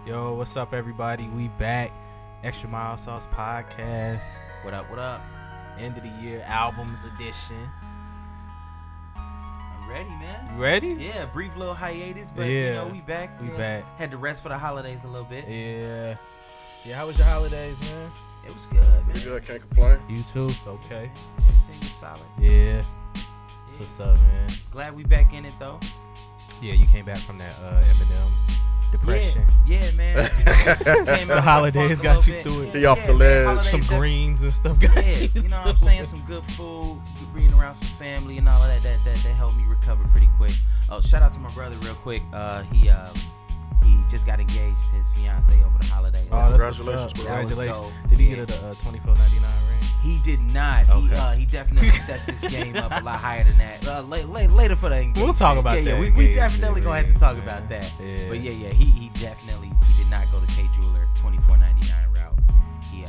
Yo, what's up, everybody? We back. Extra Mild Sauce Podcast. What up, what up? End of the year albums edition. I'm ready, man. You ready? Yeah, brief little hiatus, but Yeah, we back. We back. Had to rest for the holidays a little bit. Yeah. Yeah, how was your holidays, man? It was good, man. Pretty good, can't complain. You too? Okay. Everything was solid. Yeah. That's what's up, man. Glad we back in it, though. Yeah, you came back from that Eminem depression. Yeah, man. The holidays got you through it. He off the ledge. holidays Some def- greens and stuff got you. You know what I'm saying? Some good food, being around some family and all of that helped me recover pretty quick. Oh, shout out to my brother real quick. He just got engaged to his fiance over the holidays. Oh, that's Congratulations, what's up. bro. Congratulations. That was dope. Did he Yeah. get a $24.99 ring? He did not. Okay. He definitely stepped his game up a lot higher than that. Later for the engagement. We'll talk about that. Yeah, we engagement definitely gonna have to rings, talk man. about that. Yeah. But yeah, he definitely did not go the K Jeweler $24.99 route. He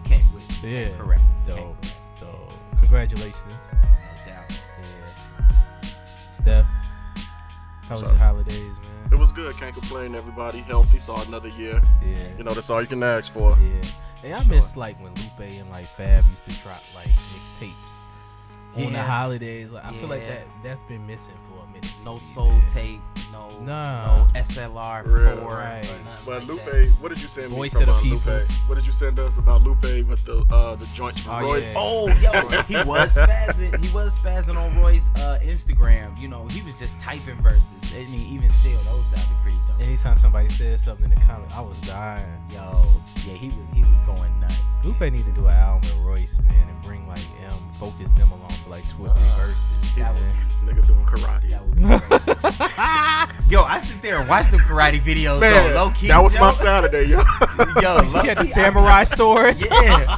came with it. Yeah. Correct. Dope. Dope. Congratulations. No doubt. Yeah. Steph, how was What's your up? holidays, man? It was good, can't complain. Everybody healthy, saw another year. Yeah. You know, that's all you can ask for. Yeah. Hey, I miss like when Lupe and like Fab used to drop like mixtapes on the Yeah. holidays. Like, I feel like Yeah. that's been missing for a minute. No for me, soul man. tape. Nah. No SLR Real. 4. Right. Or nothing But like Lupe, that. what did you send me Voice from of the people. Lupe? What did you send us about Lupe with the joints from Oh, Royce? yeah. Oh, yo, he was spazzing. He was spazzing on Roy's Instagram. You know, he was just typing verses. I mean, even still, those sounded pretty dope. Anytime somebody said something in the comments, I was dying. Yo, yeah, he was going nuts. Lupe need to do an album with Royce, man, and bring like focus them along for like 2 or 3 verses. That was- man. This nigga doing karate. That would be crazy. Yo, I sit there and watch them karate videos. Man, though, low key. that was yo. my Saturday, yo. Yo, low He had the key, samurai sword. Yeah.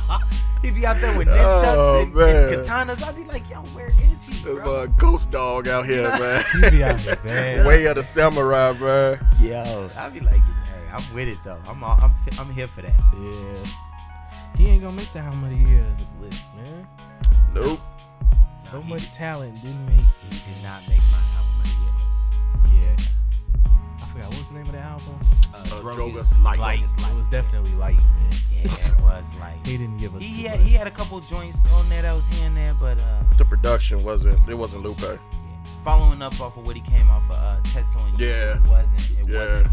He be out there with nunchucks Oh, and man. katanas. I'd be like, yo, where is he, This bro? ghost dog out here, man. He be out there bad. Way of the samurai, man. Yo, I'd be like, hey, I'm with it though. I'm here for that. Yeah. He ain't gonna make the album of the year list, man. Nope. So he much did- talent didn't make. He did not make my album of the year list. Yeah. I forgot what's the name of the album. Drogas Light. Light. It was definitely light, man. Yeah, it was like He didn't give us. he too had, much. he had a couple joints on there that was here and there, but The production wasn't Lupe. yeah. Following up off of what he came off of Tesla and You, Yeah. it wasn't Yeah.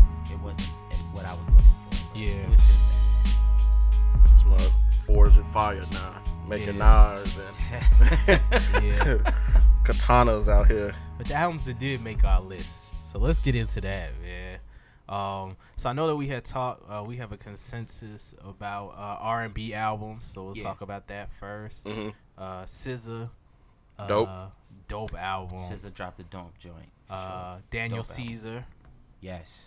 what I was looking for. Yeah. It was just It's my Forge and Fire now. Making knives and Yeah. katanas out here. But the albums that did make our list. So let's get into that, man. So I know that we had talked. We have a consensus about R&B albums. So we'll talk about that first. Mm-hmm. SZA. Dope. Dope album. SZA dropped a dope joint. For sure. Daniel Dope album. Caesar. Yes.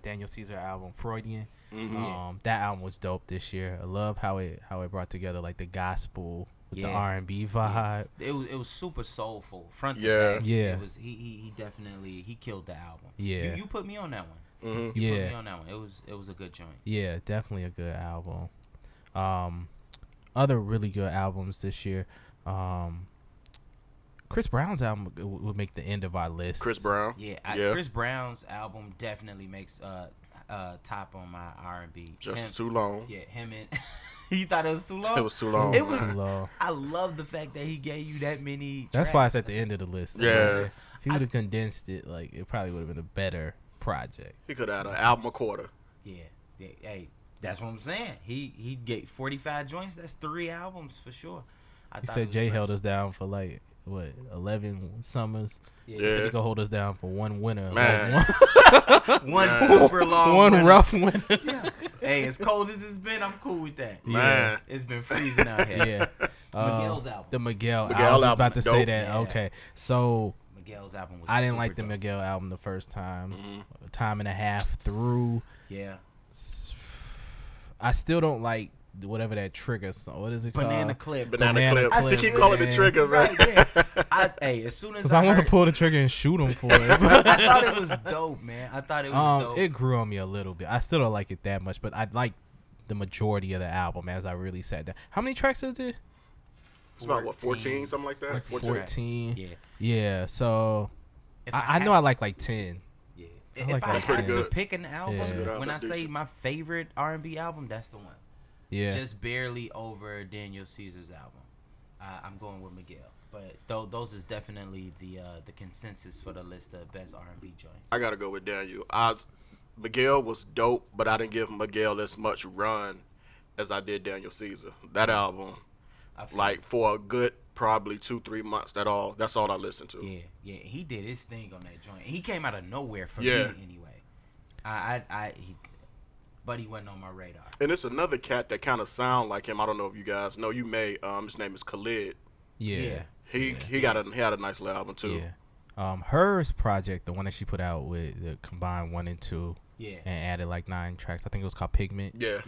Daniel Caesar album, Freudian. Mm-hmm. That album was dope this year. I love how it brought together like the gospel with the Yeah. R&B vibe. It was super soulful. Front Yeah. to back. Yeah. It was he definitely killed the album. Yeah. You put me on that one. Mm-hmm. You Yeah. put me on that one. It was a good joint. Yeah, definitely a good album. Other really good albums this year. Chris Brown's album would make the end of our list. Chris Brown. Yeah, Yeah. Chris Brown's album definitely makes top on my R&B. Just too long. Yeah, him and you thought it was too long? It was too long. It was- Too long. I love the fact that he gave you that many. That's why tracks. it's at the end of the list. Yeah. If he would have condensed it, like it probably would have been a better project. He could have had an album a quarter. Yeah. Hey, that's what I'm saying. He gave 45 joints. That's 3 albums for sure. He said Jay held us down for like 11 summers. Yeah. He said Yeah. he could hold us down for one winter. Man. One Man. super long. One winter. rough winter. Yeah. Hey, as cold as it's been, I'm cool with that. Man. It's been freezing out here. Yeah. Miguel's album. The Miguel. Miguel I was just album about to is say dope. that. Yeah. Okay. So Miguel's album was I didn't super like the dope. Miguel album the first time. Mhm. Time and a half through. Yeah. I still don't like whatever that trigger song. What is it Banana called? Clip. Banana clip. Clip, They keep calling it man. trigger, man. Right, yeah. Hey, as soon as Because I want to heard- pull the trigger and shoot him for it. I thought it was dope, man. I thought it was dope. It grew on me a little bit. I still don't like it that much, but I like the majority of the album as I really sat down. How many tracks is it? It's about what, 14, something like that. Like 14. 14. Yeah. Yeah. So If I know I like 10. Yeah. If I had to pick an album, Yeah. when I say my favorite R&B album, that's the one. Yeah. Just barely over Daniel Caesar's album. I'm going with Miguel. But those is definitely the consensus for the list of best R&B joints. I gotta go with Daniel. Miguel was dope, but I didn't give Miguel as much run as I did Daniel Caesar. That album, like for a good probably 2-3 months, that's all I listened to. Yeah, he did his thing on that joint. He came out of nowhere for me anyway. But he wasn't on my radar. And it's another cat that kind of sound like him. I don't know if you guys know. You may. His name is Khalid. Yeah. He had a nice little album too. Yeah. Hers project, the one that she put out with the combined 1 and 2. Yeah. And added like 9 tracks. I think it was called Pigment. Yeah.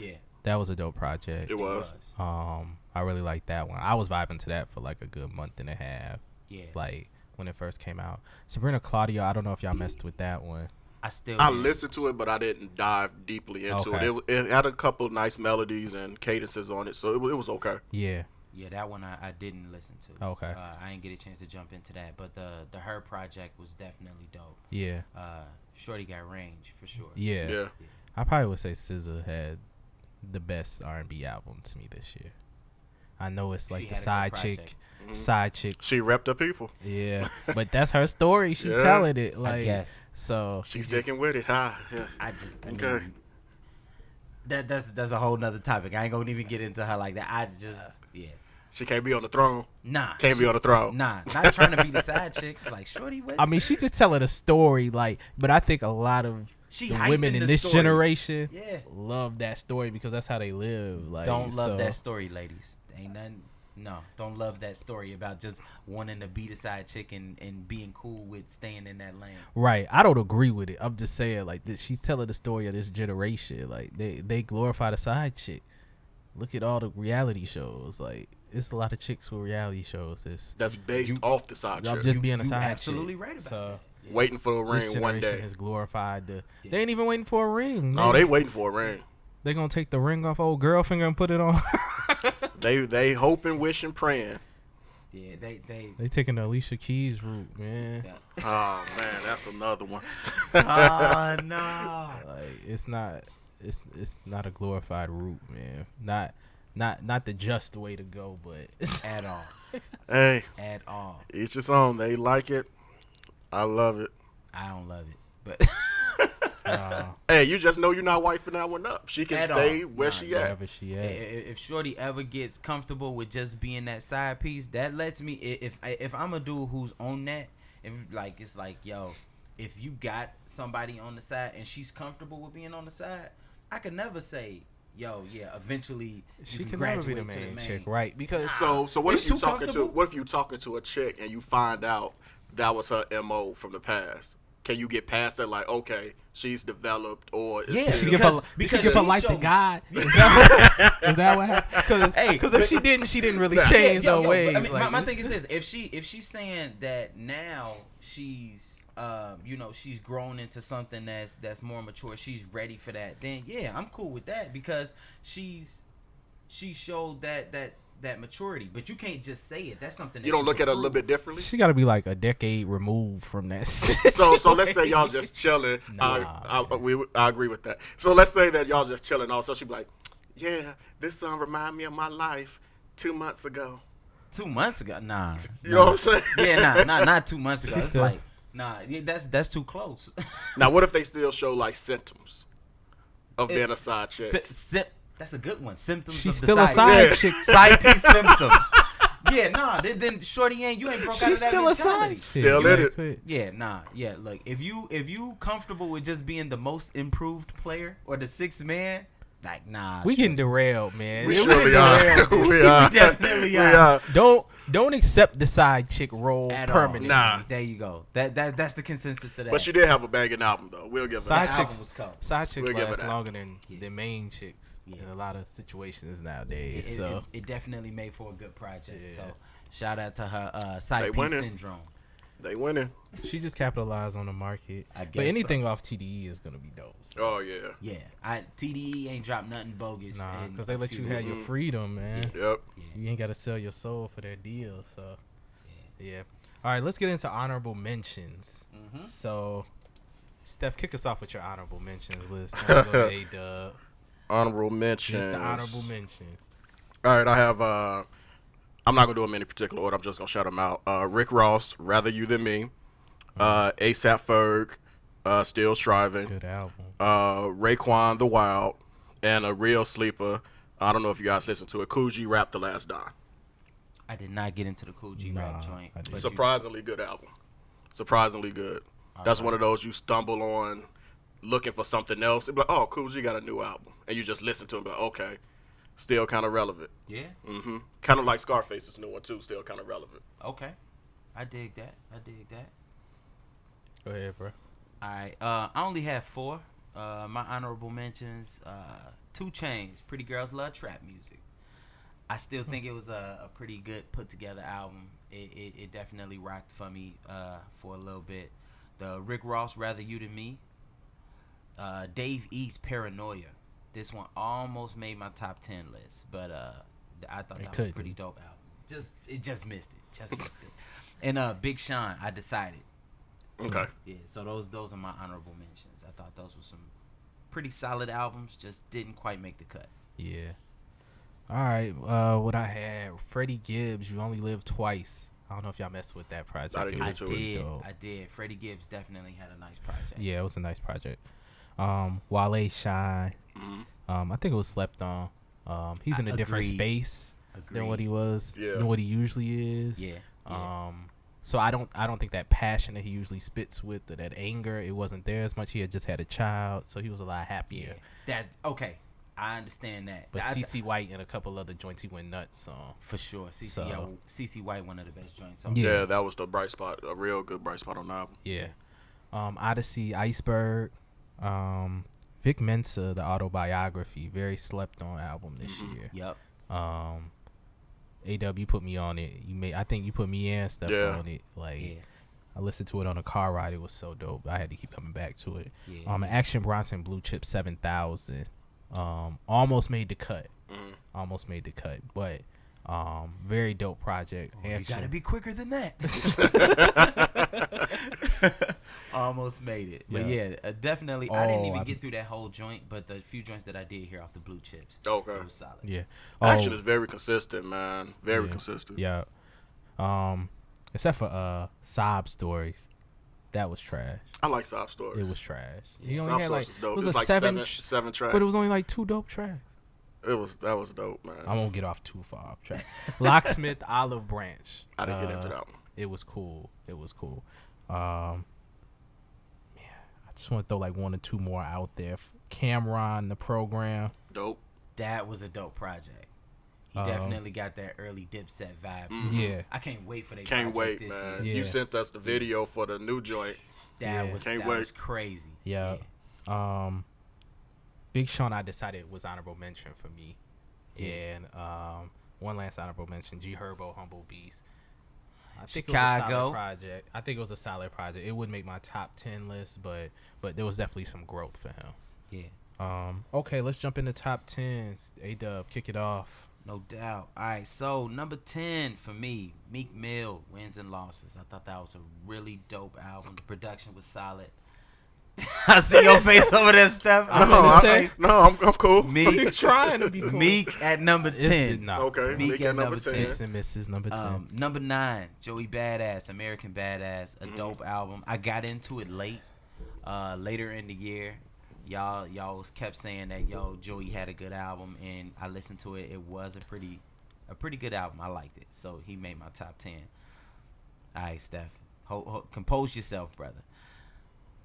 That was a dope project. It was. I really liked that one. I was vibing to that for like a good month and a half. Yeah. Like when it first came out. Sabrina Claudio, I don't know if y'all messed with that one. I listened to it, but I didn't dive deeply into it. It had a couple of nice melodies and cadences on it, so it was okay. Yeah. Yeah, that one I didn't listen to. Okay. I didn't get a chance to jump into that, but the Her project was definitely dope. Yeah. Shorty got range for sure. Yeah. I probably would say SZA had the best R&B album to me this year. I know it's like the side chick. She repped her people. Yeah, but that's her story. She telling it. Like, I guess. So she's sticking with it, huh? Yeah. I mean, that's a whole nother topic. I ain't gonna even get into her like that. She can't be on the throne. Nah. Can't be on the throne. Nah. Not trying to be the side chick. Like, shorty, what? I mean, she's just telling a story. Like, but I think a lot of the women in this generation love that story because that's how they live. Like, don't love that story, ladies. Ain't nothing. No, don't love that story about just wanting to be the side chick and being cool with staying in that lane. Right. I don't agree with it. I'm just saying, like, she's telling the story of this generation. Like, they glorify the side chick. Look at all the reality shows. Like, it's a lot of chicks with reality shows. That's based off the side chick. Just being a side chick. Absolutely right about that. Yeah. Waiting for a ring one day. This generation has glorified They ain't even waiting for a ring. No, they waiting for a ring. They gonna take the ring off old girl finger and put it on. They hoping, wishing, praying. Yeah, they taking the Alicia Keys route, man. Yeah. Oh man, that's another one. Oh no. Like it's not a glorified route, man. Not the just way to go, but at all. Hey. At all. Each its own. They like it. I love it. I don't love it, but. Hey, you just know you're not wifing that one up. She can stay where she at. Wherever she at. If shorty ever gets comfortable with just being that side piece, that lets me. If I'm a dude who's on that, it's like yo, if you got somebody on the side and she's comfortable with being on the side, I could never say, yo, yeah, eventually she can never be the main chick, right? Because so what if you talking to a chick and you find out that was her MO from the past? Can you get past that? Like, okay, she's developed, or is she give her life to God? Is that what happened? Because if she didn't really change her ways. I mean, my thing is this: if she's saying that now she's she's grown into something that's more mature, she's ready for that, then yeah, I'm cool with that because she showed that maturity, but you can't just say it. That's something that you don't look at it a little bit differently. She got to be like a decade removed from that. So let's say y'all just chilling. I agree with that. So let's say that y'all just chilling. Also, she be like, "Yeah, this song remind me of my life 2 months ago." 2 months ago, nah. You know what I'm saying? Yeah, not 2 months ago. It's like, nah, that's too close. Now, what if they still show like symptoms of being a side chick? That's a good one. Symptoms She's of the still a side chick. Side piece symptoms. Yeah, nah. Then shorty you ain't broke out of that mentality. Side still in it. Yeah, nah. Yeah, look, if you comfortable with just being the most improved player or the sixth man, like nah. We getting derailed, man. We surely are. We definitely are. Don't accept the side chick role at permanently. Nah. There you go. That's the consensus of that. But she did have a banging album though. We'll give her that. Side chicks last longer than the main chicks in a lot of situations nowadays. It definitely made for a good project. Yeah. So shout out to her side piece syndrome. They winning. She just capitalized on the market. But anything off TDE is gonna be dope. So. Oh yeah. Yeah. TDE ain't dropped nothing bogus. Nah, because they let you have your freedom, man. Yep. Yeah. You ain't gotta sell your soul for that deal. So yeah. All right, let's get into honorable mentions. Mm-hmm. So Steph, kick us off with your honorable mentions list. Then we'll go to A-Dub. Honorable mentions. Just the honorable mentions. All right, I have. I'm not gonna do them in any particular order. I'm just gonna shout them out. Rick Ross, Rather You Than Me. ASAP Ferg, Still Striving. Good album. Raekwon The Wild, and a real sleeper. I don't know if you guys listened to it. Coogee Rap The Last Die. I did not get into the Coogee rap joint. Surprisingly good album. Surprisingly good. That's one of those you stumble on looking for something else. It'd be like, oh, Coogee got a new album. And you just listen to it and be like, okay, still kind of relevant. Yeah? Mm-hmm. Kind of like Scarface's new one, too, still kind of relevant. Okay. I dig that. Go ahead, bro. All right. I only have 4. My honorable mentions, 2 Chainz, Pretty Girls Love Trap Music. I still think it was a pretty good put-together album. It definitely rocked for me for a little bit. The Rick Ross, Rather You Than Me. Dave East, Paranoia. This one almost made my top 10 list, but I thought that was a pretty dope album. It just missed it. And Big Sean, I Decided. Okay. Yeah, so those are my honorable mentions. I thought those were some pretty solid albums, just didn't quite make the cut. Yeah. All right. What I had, Freddie Gibbs, You Only Live Twice. I don't know if y'all messed with that project. I did. Freddie Gibbs definitely had a nice project. Yeah, it was a nice project. Wale Shine. I think it was slept on. He's in a different space than what he was, than what he usually is. Yeah. So I don't think that passion that he usually spits with, or that anger, it wasn't there as much. He had just had a child, so he was a lot happier. Yeah. Okay. I understand that. But CeCe White and a couple other joints he went nuts on. For sure. CeCe White, one of the best joints. Yeah, that was the bright spot, a real good bright spot on the album. Yeah. Odyssey, Iceberg, Vic Mensa, the autobiography, very slept on album this year. Yep. AW, you put me on it. I think you put me and stuff on it. I listened to it on a car ride. It was so dope. I had to keep coming back to it. Yeah. Action Bronson, Blue Chip 7000. Almost made the cut. But very dope project. You gotta be quicker than that. Almost made it. But definitely. I didn't even get through that whole joint, but the few joints that I did hear off the Blue Chips, it was solid. Yeah. Action is very consistent, man. Very consistent. Yeah. Except for Sob Stories. That was trash. I like Sob Stories. It was trash. Yeah. He only had dope. It was like seven tracks. But it was only like 2 dope tracks. That was dope, man. I won't get off too far off track. Locksmith, Olive Branch. I didn't get into that one. It was cool. I just want to throw like 1 or 2 more out there. Cameron, The Program. Dope. That was a dope project. He definitely got that early Dipset vibe too. Yeah. I can't wait for that. Can't wait, man. Yeah. You sent us the video for the new joint. That was crazy. Yeah. Big Sean, I Decided, was honorable mention for me. And one last honorable mention, G Herbo, Humble Beast. I think Chicago. I think it was a solid project. It wouldn't make my top 10 list, but there was definitely some growth for him. Yeah. Okay, let's jump into top 10s. A-Dub, kick it off. No doubt. All right, so number 10 for me, Meek Mill, Wins and Losses. I thought that was a really dope album. The production was solid. I see your face over there, Steph. I'm cool. Meek trying to be cool. Meek at number 10. Okay, Meek at number 10. Hits and misses, number 10. Number 9, Joey Badass, American Badass, a dope album. I got into it late, later in the year. Y'all kept saying that Joey had a good album, and I listened to it. It was a pretty good album. I liked it, so he made my top 10. All right, Steph, compose yourself, brother.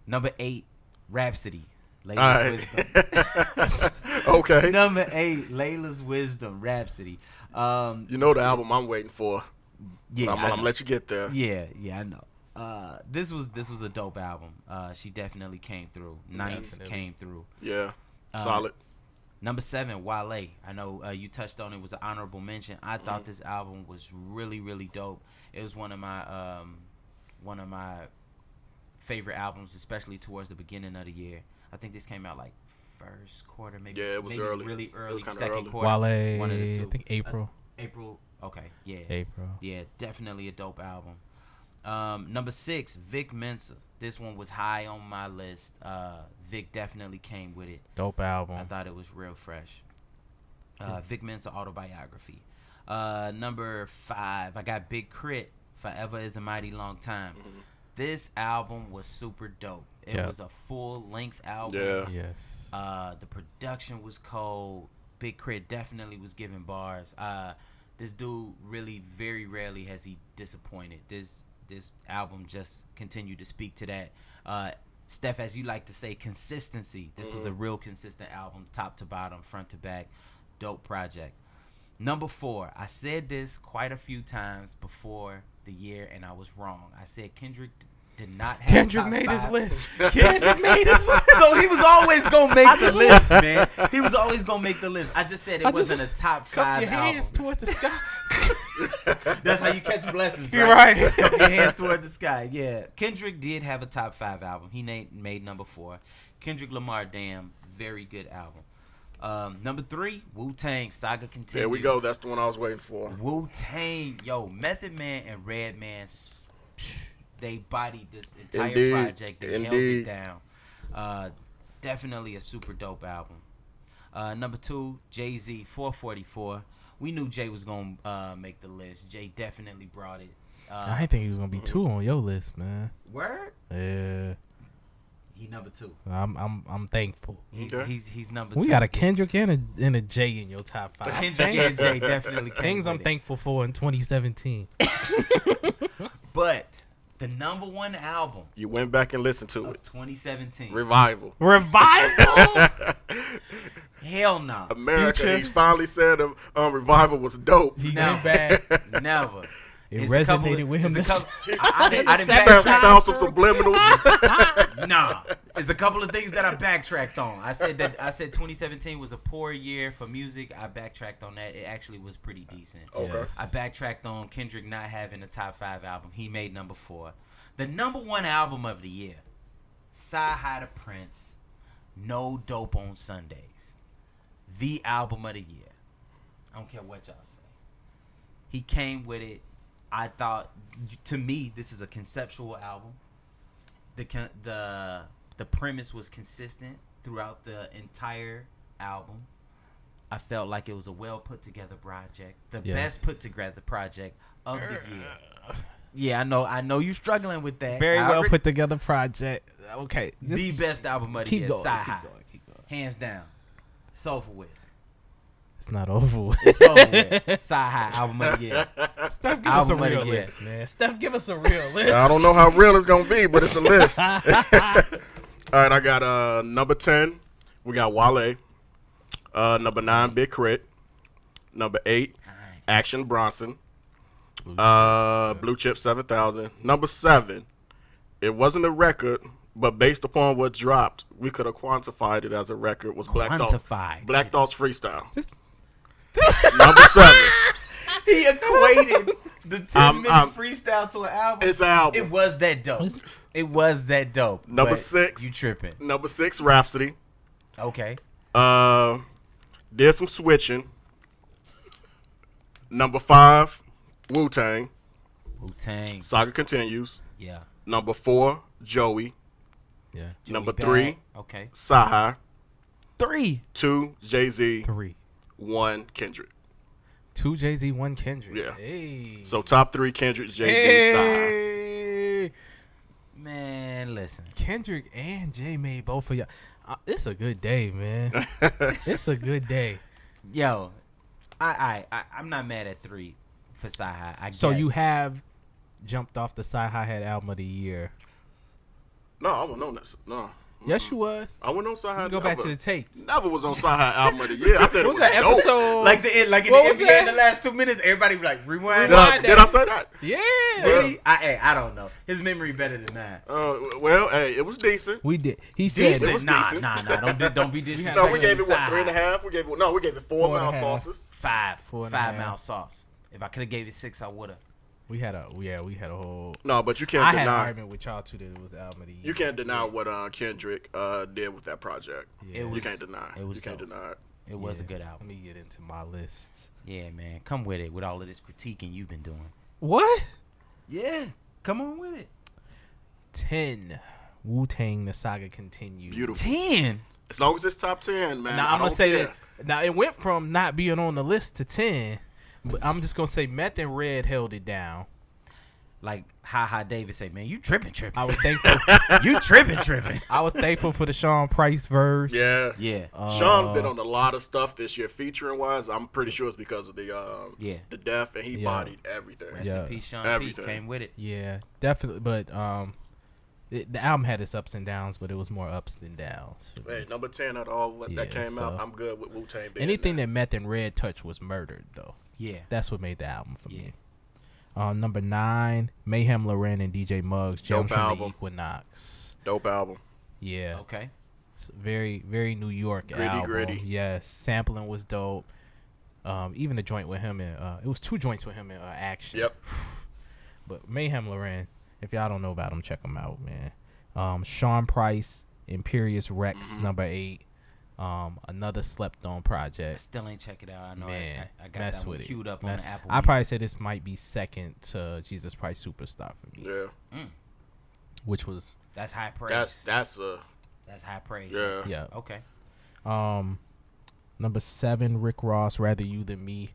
Number 8, Rhapsody, Layla's Wisdom. Okay. Number 8, Layla's Wisdom, Rhapsody. You know the album I'm waiting for. Yeah, I'm gonna let you get there. Yeah, I know. This was a dope album. She definitely came through. Ninth came through. Yeah, solid. Number 7, Wale. I know you touched on it. Was an honorable mention. I thought this album was really, really dope. It was one of my favorite albums, especially towards the beginning of the year. I think this came out like first quarter, maybe. Yeah, it was maybe early. Really early, it was second early. quarter. Wale, One of the two. I think April. April. Okay, yeah. April. Yeah, definitely a dope album. Number 6, Vic Mensa. This one was high on my list. Vic definitely came with it. Dope album. I thought it was real fresh. Vic Mensa autobiography. Number 5, I got Big Crit. Forever is a Mighty Long Time. Mm-hmm. This album was super dope. It was a full length album. Yeah. Yes. The production was cold. Big Crit definitely was giving bars. This dude really very rarely has he disappointed. This album just continued to speak to that. Steph, as you like to say, consistency. This was a real consistent album, top to bottom, front to back. Dope project. Number 4, I said this quite a few times before the year, and I was wrong. I said Kendrick did not have Kendrick top made 5. his list. Kendrick made his list. So he was always going to make the list, man. He was always going to make the list. I just said it wasn't a top 5 your album. hands towards the sky. That's how you catch blessings, right? You're right. Cup your hands toward the sky. Yeah. Kendrick did have a top 5 album. He made number 4. Kendrick Lamar, Damn, very good album. Number 3, Wu-Tang, Saga Continues. There we go. That's the one I was waiting for. Wu-Tang, yo, Method Man and Redman, they bodied this entire project. They held it down. Definitely a super dope album. Number 2, Jay-Z, 444. We knew Jay was gonna make the list. Jay definitely brought it. I didn't think he was gonna be 2 on your list, man. Word? Yeah. He number 2. I'm thankful. He's number 2. We got a Kendrick and a Jay in your top 5. But Kendrick and Jay definitely came Things I'm with it. thankful for in 2017. But the number 1 album You went back and listened to of it. 2017. Revival. Revival. Hell no. America. Future. He finally said Revival was dope. He No. went back. Never. It It's a couple resonated of- with him. it's a couple- I didn't He backtrack. found some subliminals. Nah, there's a couple of things that I backtracked on. I said 2017 was a poor year for music. I backtracked on that. It actually was pretty decent. Okay. Yes. I backtracked on Kendrick not having a top 5 album. He made number 4. The number 1 album of the year, Sci-Hi to Prince, No Dope on Sundays. The album of the year. I don't care what y'all say. He came with it. I thought, to me, this is a conceptual album. The premise was consistent throughout the entire album. I felt like it was a well put together project, the best put together project of the year. Yeah, I know you're struggling with that. Very well put together project. Okay. The best album of the year, Keep Sci-Hi, going. hands down. It's over with. It's not over with. It's over with. Sci-Hi album of the year. Steph, give us a Album of the real year. list, man. Steph, give us a real list. I don't know how real it's gonna be, but it's a list. All right, I got number 10. We got Wale. Number 9, Big Crit. Number 8, Action Bronson. Blue Chip 7000. Number 7, it wasn't a record, but based upon what dropped, we could have quantified it as a record. Was Black Thought's Freestyle. Number 7. He equated the 10-minute freestyle to an album. It's an album. It was that dope. It was that dope. Number but 6. You tripping. Number 6, Rhapsody. Okay. Did some switching. Number 5, Wu-Tang. Wu-Tang. Saga Continues. Yeah. Number 4, Joey. Yeah. Number Joey 3, Bag. Okay. Sci-Hi. 3. 2, Jay-Z. 3. 1, Kendrick. 2 Jay-Z, 1 Kendrick. Yeah. Hey. So top 3, Kendrick, Jay-Z, Sci-Hi. Hey. Man, listen. Kendrick and Jay made both of y'all. It's a good day, man. It's a good day. Yo, I'm not mad at 3 for Sci-Hi. I guess. So you have jumped off the Sci-Hi album of the year. No, I wasn't on that. No. Yes, you was. I went on Sci-Hi. You go back to the tapes. Never was on Sci-Hi album of the year. I said What was it was that dope. episode? like in What the was NBA that? in the last 2 minutes, everybody be like rewind. Did I say that? Yeah. Did he? I don't know. His memory better than mine. Well, hey, it was decent. We did. He said It Decent? was Nah. decent. Don't be disrespectful. No, we gave it, what, Sci-Hi. 3.5? We gave it 4 4 and a mouth half. sauces. 5. 4.5. 5 mouth sauce. If I could have gave it 6, I would have. we had a whole. No, but you can't I had an deny. argument with y'all too that it was the album of the year. You can't deny what Kendrick did with that project. Yeah. You can't deny. it was You can't dope. deny it. It was a Yeah. good Let album. me get into my list. Yeah, man. Come with it with all of this critiquing you've been doing. What? Yeah. Come on with it. 10. Wu-Tang, the saga continues. Beautiful. 10. As long as it's top 10, man. Now I I'm gonna don't say care. that. Now it went from not being on the list to 10, but I'm just gonna say Meth and Red held it down. Like David say, man, you tripping. I was thankful. You tripping. I was thankful for the Sean Price verse. Yeah. Yeah. Sean been on a lot of stuff this year, featuring wise. I'm pretty sure it's because of the death, and he bodied everything. Rest in peace, Sean Everything. P. Came with it. Yeah, definitely. But the album had its ups and downs, but it was more ups than downs. Hey, number 10 out of all that came out, I'm good with Wu-Tang being anything there. that Meth and Red touched was murdered, though. Yeah. That's what made the album for me. Number 9, Mayhem Loren and DJ Muggs, Gems Dope from album. the Equinox. Dope album. Yeah. Okay. It's very, very New York album. Gritty. Yes. Sampling was dope. Even the joint with him in, it was 2 joints with him in Action. Yep. But Mayhem Loren, if y'all don't know about him, check him out, man. Sean Price, Imperious Rex, number 8. Another slept on I project. still ain't check it out. I know Man, I got mess that one with it. queued up Mess- on the Apple. I probably say this might be second to Jesus Christ Superstar for me, Yeah. which was That's high praise. That's That's high praise. yeah. yeah. Okay. Number 7, Rick Ross, Rather You Than Me.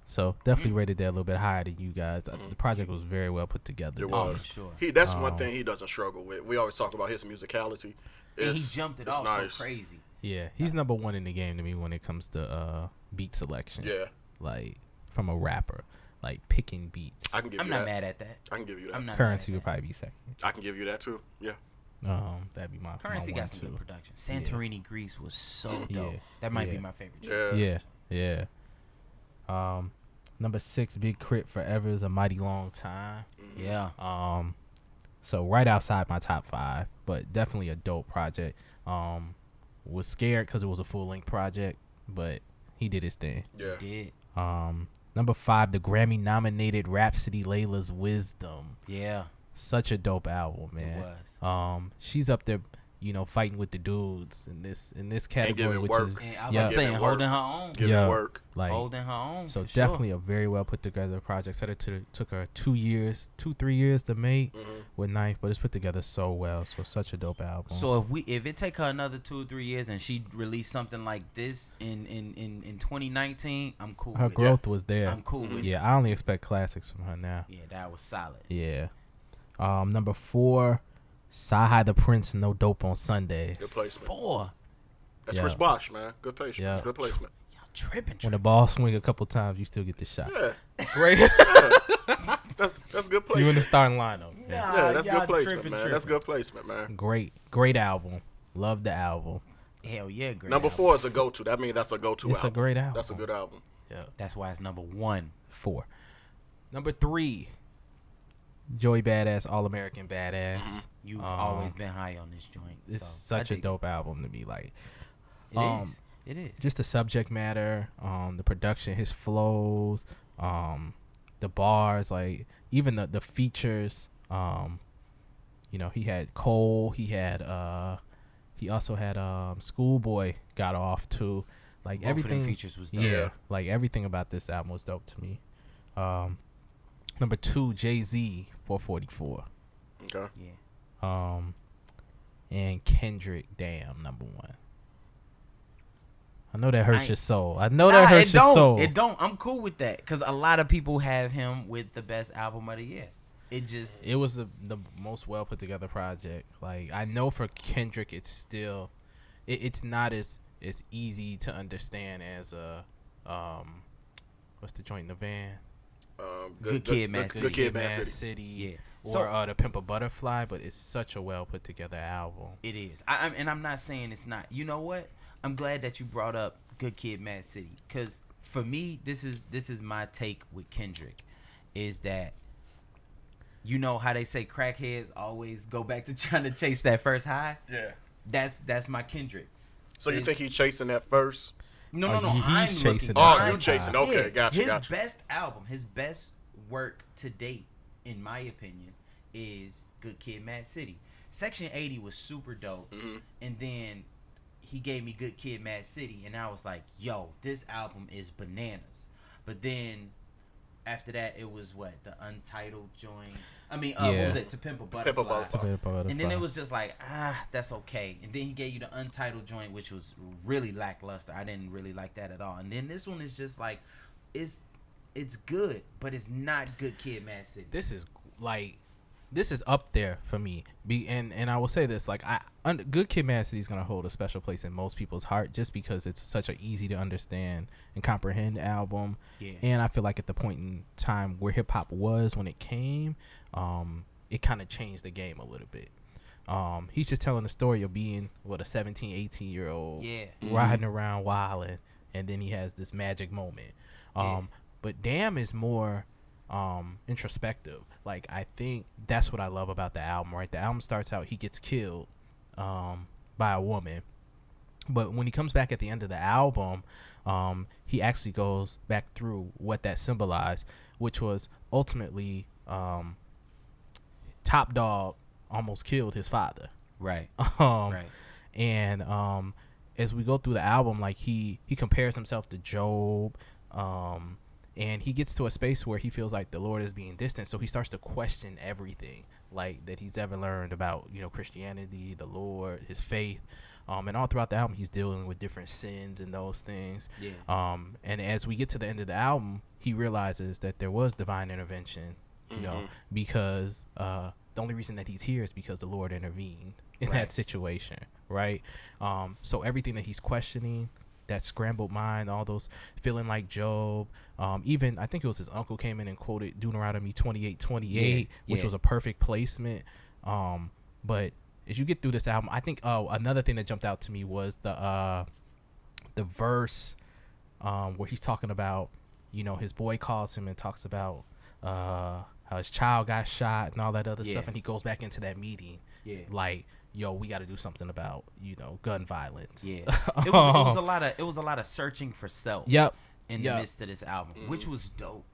So definitely rated that a little bit higher than you guys. The project was very well put together. It Oh, was. for sure. That's one thing he doesn't struggle with. We always talk about his musicality. And he jumped it off nice. so crazy. Yeah, he's number 1 in the game to me when it comes to beat selection. Yeah. Like from a rapper, like picking beats. I can give I'm you not that. mad at that. I can give you that. I'm not Currency mad would at probably be second. I can give you that too. Yeah. That'd be my Currency my got some one, good too. production. Santorini Grease was so dope. Yeah. That might Yeah. be my favorite. joint. Yeah. Yeah. Number 6, Big Crit, Forever Is a Mighty Long Time. Yeah. So right outside my top 5, but definitely a dope project. Was scared because it was a full length project, but he did his thing. Yeah. Did. Number 5, the Grammy nominated Rhapsody Layla's Wisdom. Yeah. Such a dope album, man. It was. She's up there, fighting with the dudes in this category, giving which work. is And I was Yeah. about to say, Giving holding work. her own. Give Yeah. it work. like Holding her own. so for definitely Sure. a very well put together project. Said it took her 3 years to make with Knife, but it's put together so well. So such a dope album. So if it take her another 2 or 3 years and she released something like this in 2019, I'm cool. her with growth was it. there. I'm cool with it. Yeah, I only expect classics from her now. Yeah, that was solid. Yeah. Number 4, Sahai the Prince, No Dope on Sunday. Good placement. 4. That's Yeah. Chris Bosh, man. Good placement. Yeah. Good placement. Y'all tripping. When the ball swing a couple times, you still get the shot. Yeah. Great. That's good placement. You in the starting lineup. Nah, Yeah, that's y'all good placement, tripping, man. tripping. That's good placement, man. Great album. Love the album. Hell yeah, great. Number album. 4 is a go-to. That means that's a go-to It's a album. great album. That's a good album. Yeah. That's why it's number 1. 4. Number 3, Joey Badass, All American Badass. You've always been high on this joint. It's so I such a dig dope album to me. Like, It is. It is. just the subject matter, the production, his flows, the bars, like even the features. He had Cole. He also had Schoolboy got off too. Like Both of them everything. features was dope. Yeah, like everything about this album was dope to me. Number 2, Jay-Z, 444. Okay. Yeah. And Kendrick, Damn, number 1. I know that hurts ain't- your soul. I know that hurts it your don't. soul. It don't. I'm cool with that because a lot of people have him with the best album of the year. It just. It was the most well put together project. Like I know for Kendrick, it's still, it's not as easy to understand as a what's the joint in the van? Good Kid, Mad City. Good Kid, Mad Mad City. City. Yeah. Or So- The Pimp a Butterfly, but it's such a well put together album. It is. I'm not saying it's not. You know what? I'm glad that you brought up Good Kid, Mad City, because for me, this is my take with Kendrick, is that you know how they say crackheads always go back to trying to chase that first high. Yeah. That's my Kendrick. So you think he's chasing that first? No. he's I'm chasing looking. that Oh, first you chasing? high. Okay, gotcha, His gotcha. best album, his best work to date, in my opinion, is Good Kid, Mad City. Section 80 was super dope, and then he gave me Good Kid, Mad City, and I was like, yo, this album is bananas. But then after that, it was what, the Untitled joint. I mean, what was it? To Pimp a Butterfly. And then it was just like, that's okay. And then he gave you the Untitled joint, which was really lackluster. I didn't really like that at all. And then this one is just like, it's good, but it's not Good Kid, Mad City. This is up there for me. And I will say this, like, Good Kid, Mad City is gonna hold a special place in most people's heart, just because it's such an easy to understand and comprehend album. Yeah. And I feel like at the point in time where hip hop was when it came, it kind of changed the game a little bit. He's just telling the story of being a 17, 18-year-old riding around wilding, and then he has this magic moment. But Damn is more introspective. Like, I think that's what I love about the album, right? The album starts out, he gets killed by a woman, but when he comes back at the end of the album, he actually goes back through what that symbolized, which was ultimately Top Dog almost killed his father. Right. Right. And as we go through the album, like, he compares himself to Job, and he gets to a space where he feels like the Lord is being distant, so he starts to question everything, like, that he's ever learned about, Christianity, the Lord, his faith. And all throughout the album, he's dealing with different sins and those things. Yeah. And as we get to the end of the album, he realizes that there was divine intervention, because the only reason that he's here is because the Lord intervened in that situation, right? So everything that he's questioning, that scrambled mind, all those feeling like Job, even I think it was his uncle came in and quoted Deuteronomy 28:28, which was a perfect placement. But as you get through this album, I think another thing that jumped out to me was the verse where he's talking about, his boy calls him and talks about how his child got shot and all that other stuff, and he goes back into that meeting like, yo, we got to do something about, gun violence. Yeah. It was a lot of searching for self. In the midst of this album, which was dope.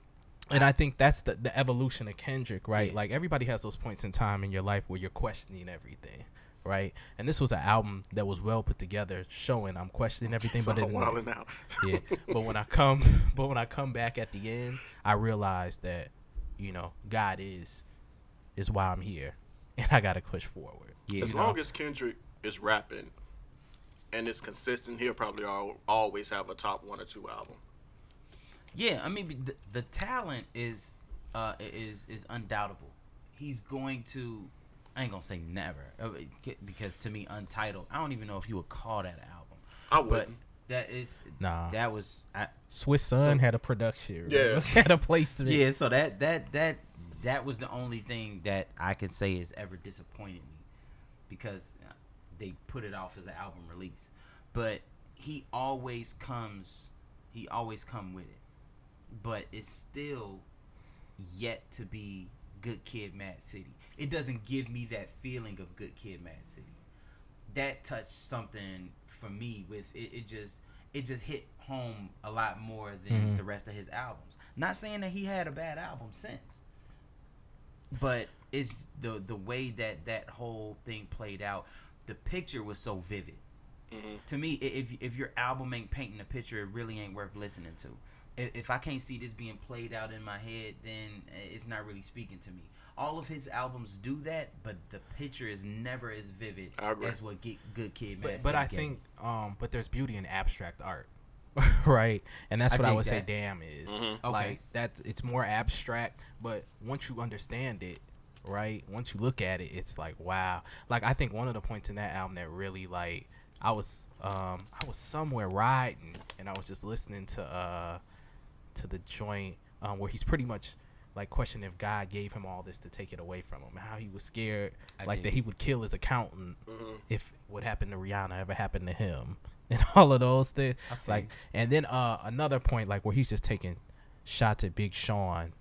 And I think that's the evolution of Kendrick, right? Like, everybody has those points in time in your life where you're questioning everything, right? And this was an album that was well put together, showing I'm questioning everything, but but when I come back at the end, I realize that, God is why I'm here, and I got to push forward. Yeah. As long as Kendrick is rapping and it's consistent, he'll probably always have a top 1 or 2 album. Yeah, I mean, the talent is undoubtable. He's going to, I ain't gonna say never, because to me, Untitled, I don't even know if you would call that an album. I wouldn't. That is that was Swiss Son had a production. Had a placement. Yeah, so that was the only thing that I can say has ever disappointed me, because they put it off as an album release. But he always come with it. But it's still yet to be Good Kid, Mad City. It doesn't give me that feeling of Good Kid, Mad City. That touched something for me with it. It just hit home a lot more than the rest of his albums. Not saying that he had a bad album since, but it's the way that whole thing played out. The picture was so vivid. To me, if your album ain't painting a picture, it really ain't worth listening to. If I can't see this being played out in my head, then it's not really speaking to me. All of his albums do that, but the picture is never as vivid as what Good Kid, Mad City. But I think, but there's beauty in abstract art, right? And that's what I would say Damn is. Like, it's more abstract, but once you understand it, right? Once you look at it, it's like, wow. Like, I think one of the points in that album that really, like, I was somewhere riding and I was just listening to the joint where he's pretty much like questioning if God gave him all this to take it away from him, and how he was scared that he would kill his accountant if what happened to Rihanna ever happened to him, and all of those things. Like, and then another point like where he's just taking shots at Big Sean,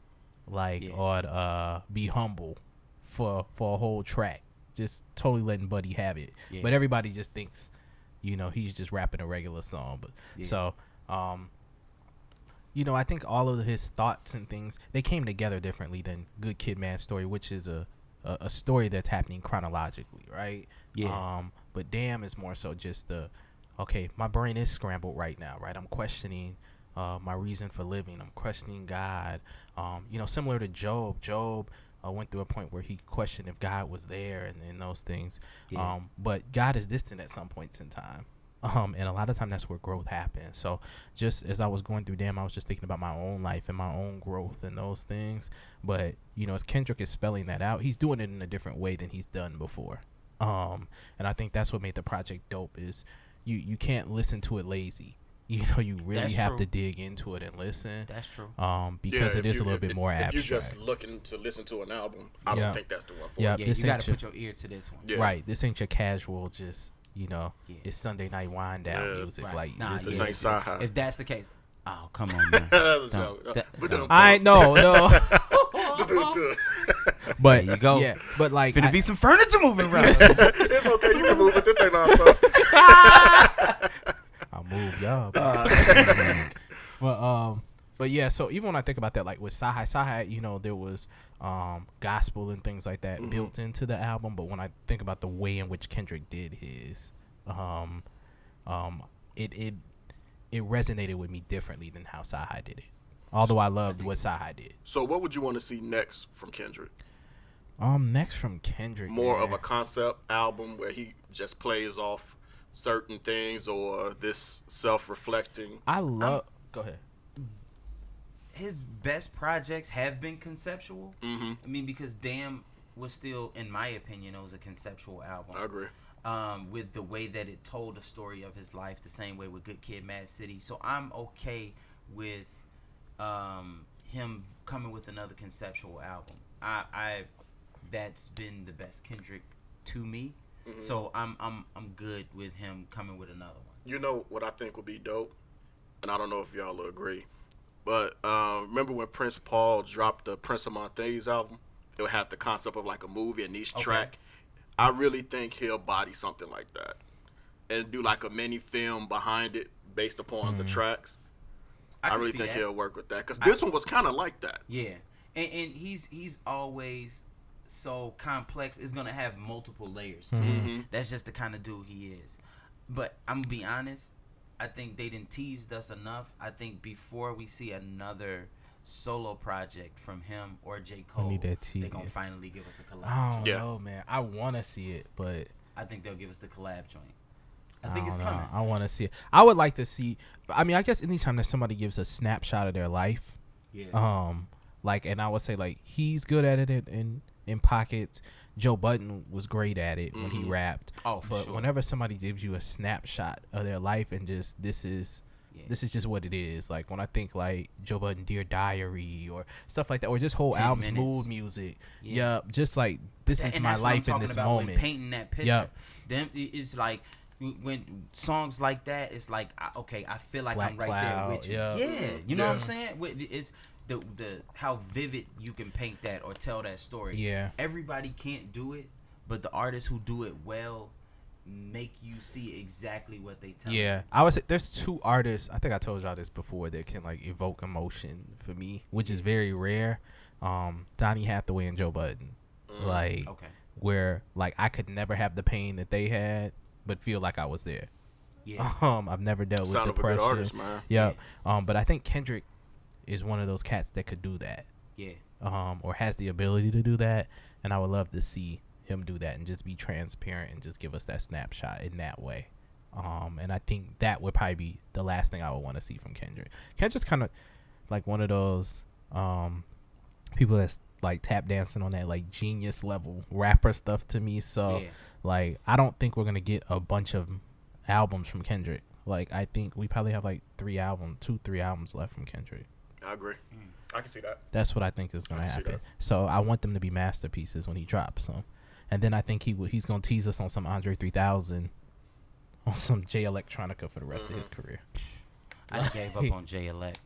like or Be Humble for a whole track, just totally letting Buddy have it. But everybody just thinks, he's just rapping a regular song. But so I think all of his thoughts and things, they came together differently than Good Kid, Mad Story, which is a story that's happening chronologically, right? But Damn is more so just okay, my brain is scrambled right now, right? I'm questioning my reason for living. I'm questioning God. Similar to Job. Job went through a point where he questioned if God was there and those things. Yeah. But God is distant at some points in time. And a lot of time that's where growth happens. So just as I was going through Damn, I was just thinking about my own life and my own growth and those things. But, as Kendrick is spelling that out, he's doing it in a different way than he's done before. And I think that's what made the project dope is you can't listen to it lazy. You really That's have true. to dig into it and listen. That's true. Because Yeah, it is a little bit more If abstract. you're just looking to listen to an album, I Yeah. don't think that's the one for Yeah. you. Yeah, this you got ain't to your- put your ear to this one. Yeah. Right. This ain't your casual just, Yeah. it's Sunday night wind down Yeah. music. Right. Like Nah, this This is ain't sci-hi. If that's the case, oh, come on, man. That's a Don't- joke. that- But don't. I no. But There you go. Yeah, but like Finna be some furniture moving around. It's okay, you can move it. This ain't our stuff. I'll move y'all. But yeah, so even when I think about that, like with Sahai, there was gospel and things like that built into the album. But when I think about the way in which Kendrick did his, it resonated with me differently than how Sahai did it. Although I loved what Sahai did. So what would you want to see next from Kendrick? Next from Kendrick, More of man. a concept album where he just plays off certain things, or this self-reflecting? I love. Go ahead. His best projects have been conceptual. Mm-hmm. I mean, because Damn was still, in my opinion, it was a conceptual album. I agree. With the way that it told the story of his life, the same way with Good Kid, Mad City. So I'm okay with him coming with another conceptual album. I that's been the best Kendrick to me. Mm-hmm. So I'm good with him coming with another one. You know what I think would be dope, and I don't know if y'all will agree, but remember when Prince Paul dropped the Prince of Monthay's album? It would have the concept of like a movie and each track. I really think he'll body something like that and do like a mini film behind it based upon the tracks. I can really see think that. he'll work with that because this one was kind of like that. Yeah, and he's always so complex. It's gonna have multiple layers to it. That's just the kind of dude he is. But I'm gonna be honest. I think they didn't tease us enough. I think before we see another solo project from him or J. Cole, need that they're tease. gonna finally give us a collab. I don't Yeah. know, man. I want to see it, but I think they'll give us the collab joint. I think it's don't know. coming. I want to see it. I would like to see. I mean, I guess anytime that somebody gives a snapshot of their life, Yeah. and I would say like he's good at it in pockets. Joe Budden was great at it when he rapped. Oh, for but sure. whenever somebody gives you a snapshot of their life and just this is just what it is. Like when I think like Joe Budden, Dear Diary, or stuff like that, or just whole 10 albums, minutes. mood music. Yeah. Yup, just like this is And my that's what I'm life in talking this about when moment. painting that picture. Yep. Then it's like when songs like that, it's like I feel like Black I'm right Cloud, there with you. yep. Yeah, you know what I'm Yeah. saying? It's the how vivid you can paint that or tell that story. Yeah. Everybody can't do it, but the artists who do it well make you see exactly what they tell. Yeah, I would say there's two artists. I think I told y'all this before that can like evoke emotion for me, which is very rare. Donny Hathaway and Joe Budden, like Okay. where like I could never have the pain that they had, but feel like I was there. Yeah. I've never dealt Sound with of a good depression. artist, man. Yep. But I think Kendrick is one of those cats that could do that. Yeah. Or has the ability to do that, and I would love to see him do that and just be transparent and just give us that snapshot in that way. And I think that would probably be the last thing I would want to see from Kendrick. Kendrick's kind of like one of those people that's like tap dancing on that like genius level rapper stuff to me. So Yeah. like I don't think we're gonna get a bunch of albums from Kendrick. Like I think we probably have like 3 albums left from Kendrick. I agree. I can see that. That's what I think is going I to can see happen. So I want them to be masterpieces when he drops them. And then I think he's going to tease us on some Andre 3000, on some J Electronica for the rest of his career. I done gave up on Jay Elect.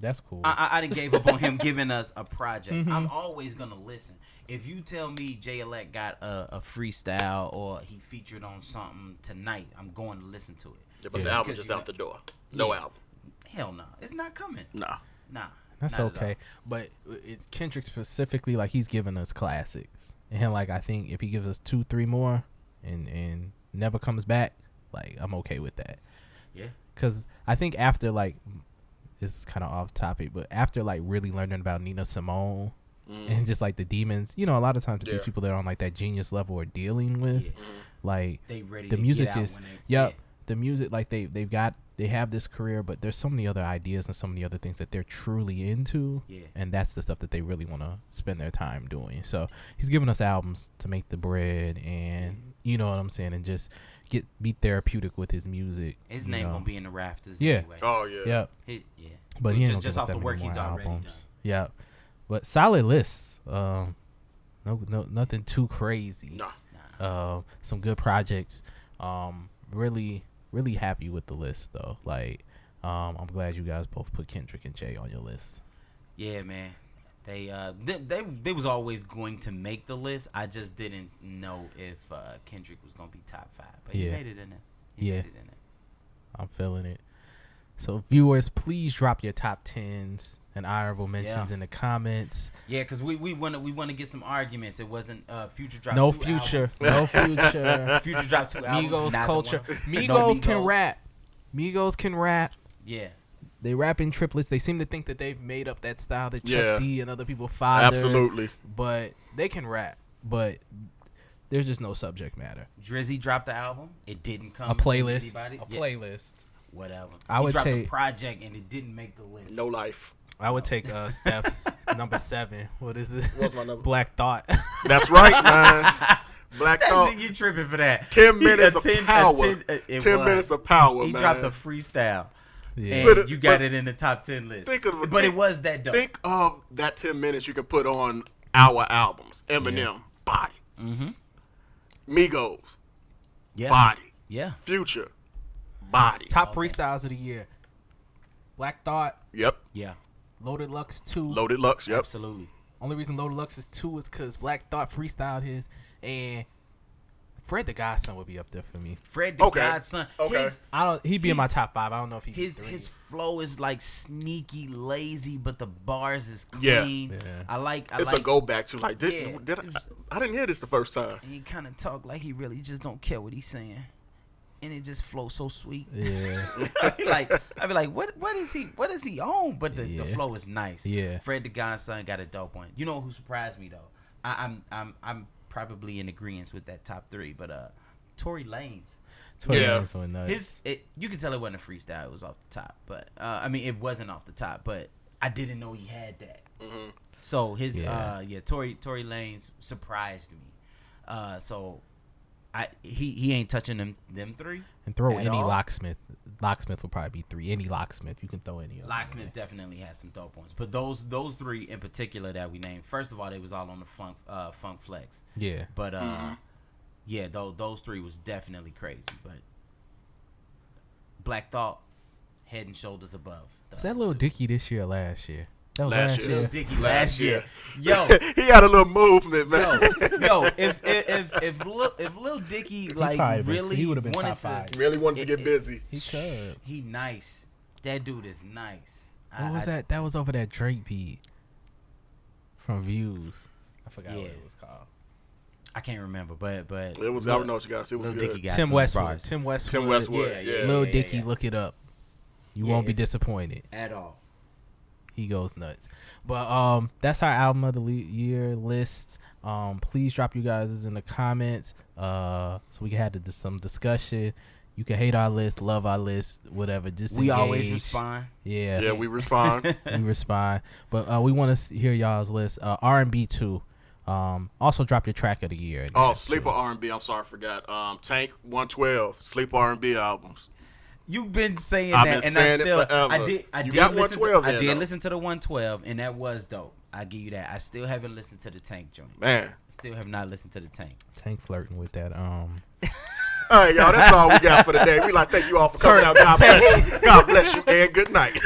That's cool. I done gave up on him giving us a project. I'm always gonna listen. If you tell me Jay Elect got a freestyle or he featured on something tonight, I'm going to listen to it. Yeah, but Just the album because just you out the door. No album. Hell no, it's not coming. Nah. Nah, That's not at okay. But it's Kendrick specifically, like he's giving us classics. And like I think if he gives us 2-3 more and never comes back, like I'm okay with that. all. Yeah, Because I think after like this is kind of off topic, but after like really learning about Nina Simone and just like the demons, you know, a lot of times these people that are on like that genius level are dealing with, like they ready the to music get out is, when they, the music, like they have this career, but there's so many other ideas and so many other things that they're truly into, and that's the stuff that they really want to spend their time doing. So he's giving us albums to make the bread, and you know what I'm saying, and just be therapeutic with his music. His name gonna be in the rafters. Yeah. Anyway. Oh yeah. But he ain't just off the work he's already done. Yeah. But solid lists. No, nothing too crazy. Nah. Some good projects. Really happy with the list though. Like, I'm glad you guys both put Kendrick and Jay on your list. Yeah, man. They was always going to make the list. I just didn't know if Kendrick was gonna be top 5, but he made it in there. He made it in there. I'm feeling it. So viewers, please drop your top 10s and honorable mentions in the comments. Yeah, because we want to get some arguments. It wasn't Future dropped no 2 Future, albums. no Future. Future dropped 2 albums. Migos not culture. the one. Migos, No can rap. Migos can rap. Yeah. They rap in triplets. They seem to think that they've made up that style that Chuck D and other people fathered. Absolutely. But they can rap. But there's just no subject matter. Drizzy dropped the album. It didn't come. A playlist. Anybody? Playlist. Whatever. I he would dropped take a project and it didn't make the list. No life. I would take Steph's number 7. What is it? What's my number? Black Thought. That's right, man. Black Thought. You tripping for that? 10 minutes of power. 10 minutes of power. He man. dropped a freestyle. Yeah. And you got it in the top 10 list. It was that dope. Think of that 10 minutes you can put on our albums. Eminem, body. Mm-hmm. Migos, Yeah. body. Yeah. Future, body. Top freestyles of the year. Black Thought. Yep. Yeah. Loaded Lux 2. Loaded Lux. Yep. Absolutely. Only reason Loaded Lux is 2 is because Black Thought freestyled his, and Fred the Godson would be up there for me. Fred the Godson. Okay. He'd be in my top 5. I don't know if his flow is like sneaky, lazy, but the bars is clean. Yeah. I like. It's a go back to like. I didn't hear this the first time. He kind of talk like he really just don't care what he's saying, and it just flows so sweet. Yeah. I'd be like, what is he on? But the flow is nice. Yeah. Fred the Godson got a dope one. You know who surprised me though? I'm probably in agreement with that top 3, but Tory Lanez. You can tell it wasn't a freestyle. It was off the top, but I mean it wasn't off the top, but I didn't know he had that. Mm-hmm. So his Tory Lanez surprised me. So he ain't touching them 3. And throw any Locksmith. Locksmith would probably be 3. Any Locksmith, you can throw any of them. Locksmith definitely has some dope ones, but those 3 in particular that we named. First of all, they was all on the Funk Flex. Yeah. But those 3 was definitely crazy. But Black Thought, head and shoulders above. Is that Lil Dicky this year or last year? That was last year. Lil Dicky last year. Yo, he had a little movement, man. Yo, if Lil Dicky like really wanted top 5. Really wanted to get busy. He could. He nice. That dude is nice. What was that? That was over that Drake beat from Views. I forgot what it was called. I can't remember, but it was. I don't know what you guys. It was good. Tim Westwood. Tim Westwood. Yeah. Lil Dicky, look it up. You won't be disappointed at all. He goes nuts. But that's our album of the year list. Please drop you guys in the comments so we can have some discussion. You can hate our list, love our list, whatever. Just we engage. Always respond. Yeah, we respond. We respond. But we want to hear y'all's list. R&B 2. Also drop your track of the year. Sleeper R&B. I'm sorry, I forgot. Tank 112. Sleeper R&B albums. You've been saying I've that, been and saying I still, it forever. I did got listen 112 I did listen to the 112, and that was dope. I give you that. I still haven't listened to the Tank joint. Man, still have not listened to the Tank. Tank flirting with that. All right, y'all. That's all we got for today. We like thank you all for coming out. God bless you. God bless you, and good night.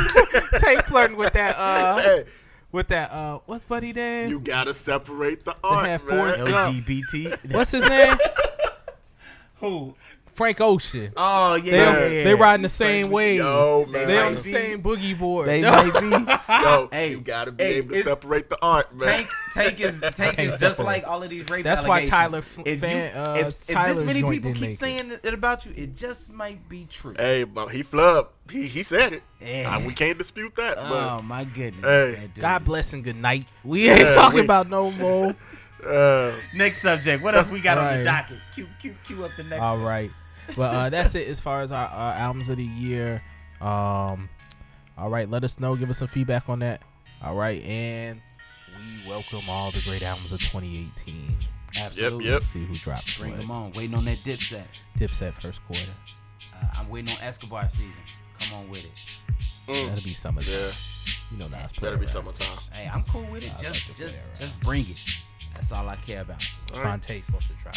Tank flirting with that. With that. What's Buddy name? You gotta separate the art, man. LGBT. What's his name? Who? Frank Ocean. Oh yeah, They riding the same wave. Yo, man. They on the same boogie board. They might be. Yo, Hey, you gotta be able to separate the art, man. Tank is just separate. like all of these rape That's why allegations. Tyler If this Tyler's many joint people didn't keep make saying it about you, it just might be true. Hey, but he flubbed. He said it. Yeah. We can't dispute that. Oh But my goodness. Hey. God bless and good night. We ain't talking about no more. Next subject. What else we got on right. the docket? Cue up the next All one. right. Well, that's it as far as our albums of the year. All right, let us know. Give us some feedback on that. All right, and we welcome all the great albums of 2018. Absolutely. Yep. Let's see who drops. Bring what. them on. Waiting on that Dipset. Dipset first quarter. I'm waiting on Escobar season. Come on with it. That'll be summertime. Yeah. You know Nas. That'll be summertime. Hey, I'm cool with it. I like to play Just bring it. That's all I care about. Fonte's supposed to drop.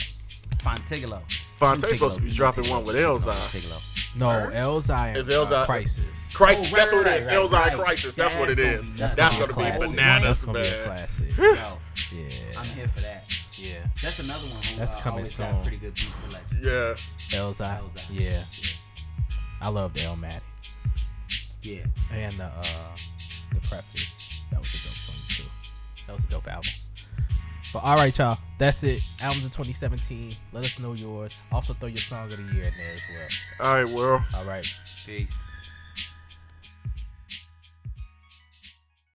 Fontigolo. Fonte's supposed to be dropping one with Elzai. Fontigolo. No, Elzai Is and Elzai- Crisis. Crisis, Oh, that's what right, it is. right, Elzai right. Crisis, that's what it That's is. gonna be That's nuts. gonna be Classic. bananas, That's gonna be a man. classic. Yo, Yeah. I'm here for that. Yeah. That's another one who That's coming always soon. got pretty good beat selection. Yeah. Elzai. Yeah. I love the El Matty. Yeah. And the preface. That was a dope song too. That was a dope album. But all right, y'all. That's it. Albums of 2017. Let us know yours. Also throw your song of the year in there as well. All right, world. All right. Peace.